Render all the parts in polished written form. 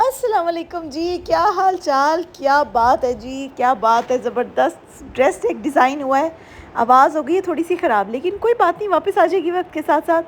अस्सलाम वालेकुम जी, क्या हाल चाल, क्या बात है जी, क्या बात है। ज़बरदस्त ड्रेस एक डिज़ाइन हुआ है। आवाज़ हो गई है थोड़ी सी ख़राब, लेकिन कोई बात नहीं, वापस आ जाएगी वक्त के साथ साथ।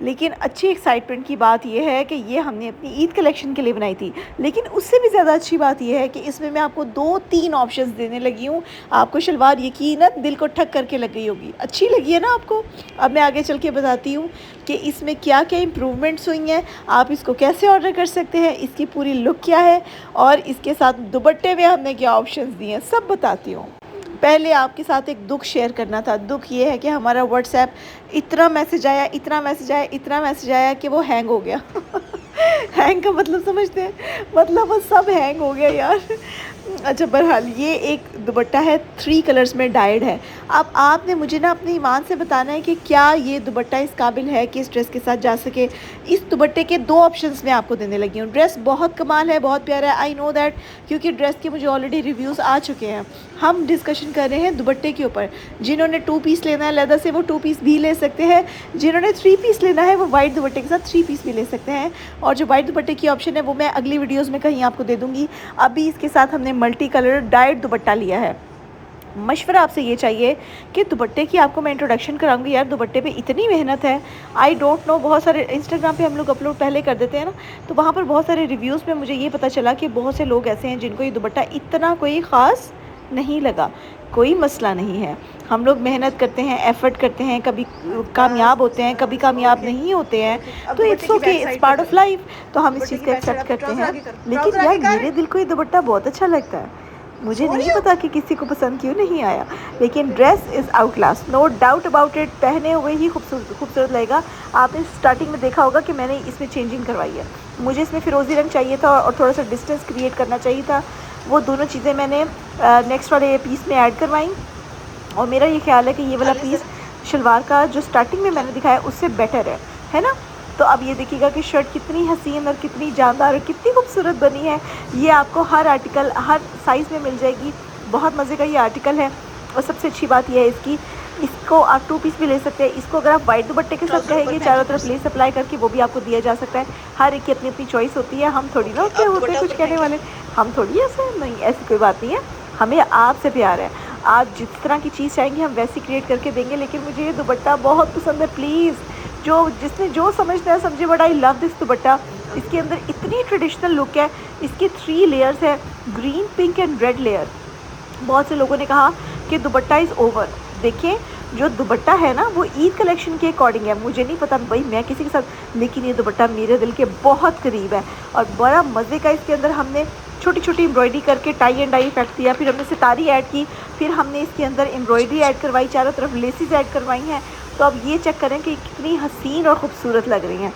लेकिन अच्छी एक्साइटमेंट की बात यह है कि ये हमने अपनी ईद कलेक्शन के लिए बनाई थी। लेकिन उससे भी ज़्यादा अच्छी बात यह है कि इसमें मैं आपको 2-3 ऑप्शंस देने लगी हूँ। आपको शलवार यकीनन दिल को ठक करके लग गई होगी, अच्छी लगी है ना आपको। अब मैं आगे चल के बताती हूँ कि इसमें क्या क्या इम्प्रूवमेंट्स हुई हैं, आप इसको कैसे ऑर्डर कर सकते हैं, इसकी पूरी लुक क्या है और इसके साथ दुपट्टे में हमने क्या ऑप्शंस दिए हैं, सब बताती हूँ। पहले आपके साथ एक दुख शेयर करना था। दुख ये है कि हमारा व्हाट्सएप इतना मैसेज आया, इतना मैसेज आया, इतना मैसेज आया कि वो हैंग हो गया। हैंग का मतलब समझते हैं, मतलब वो सब हैंग हो गया यार। अच्छा, बहरहाल ये एक दुपट्टा है, 3 कलर्स में डाइड है। अब आपने मुझे ना अपने ईमान से बताना है कि क्या ये दुपट्टा इस काबिल है कि इस ड्रेस के साथ जा सके। इस दुपट्टे के 2 ऑप्शंस मैं आपको देने लगी हूँ। ड्रेस बहुत कमाल है, बहुत प्यारा है, आई नो दैट, क्योंकि ड्रेस के मुझे ऑलरेडी रिव्यूज़ आ चुके हैं। हम डिस्कशन कर रहे हैं दुपट्टे के ऊपर। जिन्होंने 2 पीस लेना है लेदर से, वो 2 पीस भी ले सकते हैं। जिन्होंने 3 पीस लेना है, वो वाइट दुपट्टे के साथ 3 पीस भी ले सकते हैं। और जो वाइट दुपट्टे की ऑप्शन है वो मैं अगली वीडियोज़ में कहीं आपको दे दूँगी। अभी इसके साथ हमने मल्टी कलर डाइड दुपट्टा लिया है। मशवरा आपसे ये चाहिए कि दुपट्टे की आपको मैं इंट्रोडक्शन कराऊंगी। यार दुपट्टे पे इतनी मेहनत है, आई डोंट नो। बहुत सारे इंस्टाग्राम पे हम लोग अपलोड पहले कर देते हैं ना, तो वहाँ पर बहुत सारे रिव्यूज़ में मुझे ये पता चला कि बहुत से लोग ऐसे हैं जिनको ये दुपट्टा इतना कोई ख़ास नहीं लगा। कोई मसला नहीं है, हम लोग मेहनत करते हैं, एफ़र्ट करते हैं, कभी कामयाब होते हैं, कभी कामयाब नहीं होते हैं, तो it's okay, it's part of life. तो हम इस चीज़ को एक्सेप्ट करते हैं। लेकिन यार मेरे दिल को ये दुपट्टा बहुत अच्छा लगता है। मुझे नहीं पता कि किसी को पसंद क्यों नहीं आया, लेकिन dress is outclass, no doubt about it. पहने हुए ही खूबसूरत लगेगा। आपने स्टार्टिंग में देखा होगा कि मैंने इसमें चेंजिंग करवाई है। मुझे इसमें फ़िरोज़ी रंग चाहिए था और थोड़ा सा डिस्टेंस क्रिएट करना चाहिए था। वो दोनों चीज़ें मैंने नेक्स्ट वाले पीस में ऐड करवाई। और मेरा ये ख्याल है कि ये वाला पीस शलवार का जो स्टार्टिंग में मैंने दिखाया उससे बेटर है ना। तो अब ये देखिएगा कि शर्ट कितनी हसीन और कितनी जानदार और कितनी खूबसूरत बनी है। ये आपको हर आर्टिकल, हर साइज़ में मिल जाएगी। बहुत मज़े का ये आर्टिकल है। और सबसे अच्छी बात यह है इसकी, इसको आप 2 पीस भी ले सकते हैं। इसको अगर आप वाइट दुपट्टे के साथ कहेंगे चारों तरफ लेस अप्लाई करके, वो भी आपको दिया जा सकता है। हर एक की अपनी अपनी चॉइस होती है। हम थोड़ी ना होते कुछ कहने वाले, हम थोड़ी ऐसे नहीं, ऐसी कोई बात नहीं है। हमें आपसे प्यार है, आप जिस तरह की चीज़ चाहेंगे हम वैसी क्रिएट करके देंगे। लेकिन मुझे ये दुपट्टा बहुत पसंद है। प्लीज़ जिसने जो समझना है समझे, बट आई लव दिस दुपट्टा। इसके अंदर इतनी ट्रेडिशनल लुक है। इसके 3 लेयर्स है, green, pink and red layer. बहुत से लोगों ने कहा कि दुपट्टा इज़ ओवर। देखिए, जो दुपट्टा है ना वो ईद कलेक्शन के अकॉर्डिंग है। मुझे नहीं पता भाई मैं किसी के साथ, लेकिन ये दुपट्टा मेरे दिल के बहुत करीब है। और बड़ा मज़े का इसके अंदर हमने छोटी छोटी एम्ब्रॉयडरी करके टाई एंड डाई इफेक्ट दिया। फिर हमने सितारी ऐड की, फिर हमने इसके अंदर एम्ब्रॉयडरी ऐड करवाई, चारों तरफ लेसिस ऐड करवाई हैं। तो अब ये चेक करें कि कितनी हसीन और ख़ूबसूरत लग रही हैं।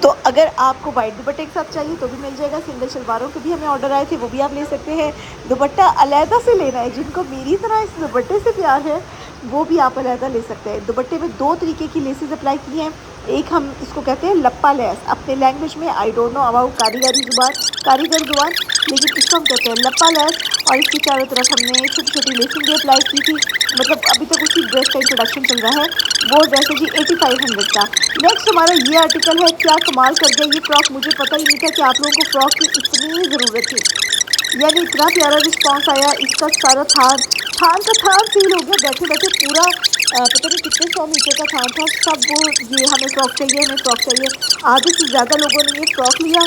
तो अगर आपको वाइट दुपट्टे के साथ चाहिए तो भी मिल जाएगा। सिंगल शलवारों के भी हमें ऑर्डर आए थे, वो भी आप ले सकते हैं। दुपट्टा अलहदा से लेना है, जिनको मेरी तरह इस दुपट्टे से प्यार है वो भी आप अलहदा ले सकते हैं। दुपट्टे में 2 तरीके की लेसेस अप्लाई की हैं। एक हम इसको कहते हैं लप्पा लेस, अपने लैंग्वेज में आई डोंट नो अबाउट कारीगर जुबान, लेकिन इसको हम कहते हैं लप्पा लेस। और इसकी चारों तरफ हमने छोटी छोटी लेसिंग भी अप्लाई की थी। मतलब अभी तक उसी ड्रेस का इंट्रोडक्शन चल रहा है। वो ड्रेस है जी 8500 का। नेक्स्ट हमारा ये आर्टिकल है, क्या कमाल कर गया ये फ्रॉक। मुझे पता ही नहीं था कि आप लोगों को फ्रॉक की इतनी ज़रूरत थी। यानी इतना प्यारा रिस्पांस आया। इसका सारा थान का थान फील हो गया। बैठे बैठे पूरा पता नहीं कितने 100 मीटर का थान था। सब वो ये हमें फ्रॉक चाहिए, हमें फ्रॉक चाहिए। आधे से ज़्यादा लोगों ने ये फ्रॉक लिया।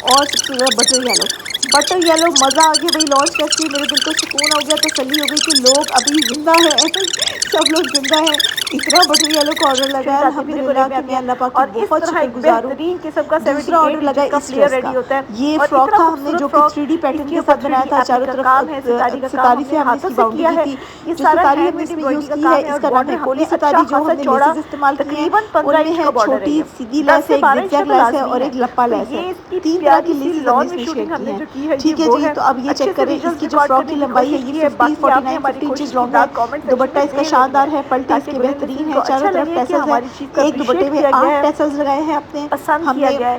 और सबसे ज़्यादा बटर येलो मज़ा आ गया भाई। लॉन्च करके मेरे दिल को सुकून हो गया, तसल्ली हो गई कि लोग अभी ज़िंदा हैं। सब लोग ज़िंदा हैं। इतना बटर येलो का ऑर्डर लगा है अल्हम्दुलिल्लाह कि मैं अल्लाह पाक की बहुत शुक्रगुज़ार हूँ। दूसरा ऑर्डर लगा इस ड्रेस का। ये फ्रॉक था हमने जो कि 3D पैटर्न के साथ बनाया था। चारों तरफ सितारी से हमने इसकी बाउंड्री की थी। जो सितारी हमने इसमें यूज़ की है इसका नाम है कोली सितारी। जो हमने लेसेस इस्तेमाल की हैं उनमें है छोटी सीधी लेस है, एक ज़िगज़ैग लेस है और एक लप्पा लेस है। 3 तरह की लेसेस हमने इसमें शेड की हैं। ठीक है जी, तो अब ये चेक करें इसकी जो फ्रॉक की लंबाई है ये 50 इंचेस लॉन्ग है। दुपट्टा इसका शानदार है, पल्टे इसके बेहतरीन है, चारों तरफ टैसल्स है। एक दुपट्टे में 8 टैसल्स लगाए हैं अपने हमने।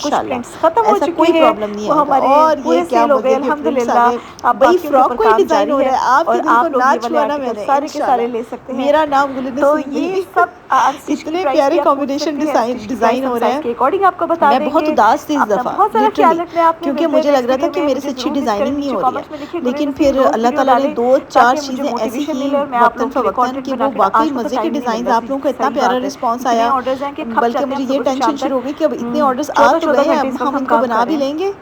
कुछ प्रिंट्स खत्म हो चुके हैं, प्रॉब्लम नहीं वो है। हमारे और पूरे ये क्या सेल हो गए अल्हम्दुलिल्लाह। अब भाई बाकियों के फ्रॉक ऊपर कोई काम डिजाइन जारी हो रहा है है, आपके और दिल को आप लोग ना ये वाले छुआ ना आर्टिकल मैंने, सारे के सारे इंशाल्लाह। ले सकते हैं। मेरा नाम गुलिन तो सिंधी। ये सब अनस्टिच की इतने प्राइस प्यारे भी आप पूछ कॉम्बिनेशन सकते हैं, स्टिच की प्राइस डिजाइन हम हो रहे साइज हैं। के अकॉर्डिंग आपको बता मैं बहुत देंगे। उदास थी इस अपना दफ़ा बहुत सारा ख्याल लिटरली, रखना है आपने। क्योंकि मिलते हैं मुझे लग नेक्स्ट रहा था वीडियो कि में। मेरे से मुझे अच्छी ज़रूर विश करें, डिज़ाइनिंग नहीं नीचे हो रही है, कमेंट्स में लिखिए गुलिन लेकिन नसीम फिर रोज़ अल्लाह वीडियो ताला ने डालें 2-4 ताकि मुझे चीज़ें ऐसी मोटिवेशन की मिले और मैं आप वक्तन लोगों के लिए फ़वक्तन कंटेंट कि बना वो कर वाक़ई आज को तो मज़े के टाइम नहीं मिल डिज़ाइंस रहा आप लोगों का इतना सही प्यारा बात है। रिस्पॉन्स इतने आया, ऑर्डर्स हैं कि खप बल्कि जाते हैं मुझे हम ये सुबह से शाम टेंशन तक। शुरू हो गई कि अब इतने ऑर्डर्स आ तो 14-14 गए हैं, घंटे अब इस वक्त हम हम इनको काम बना कर रहे भी हैं। लेंगे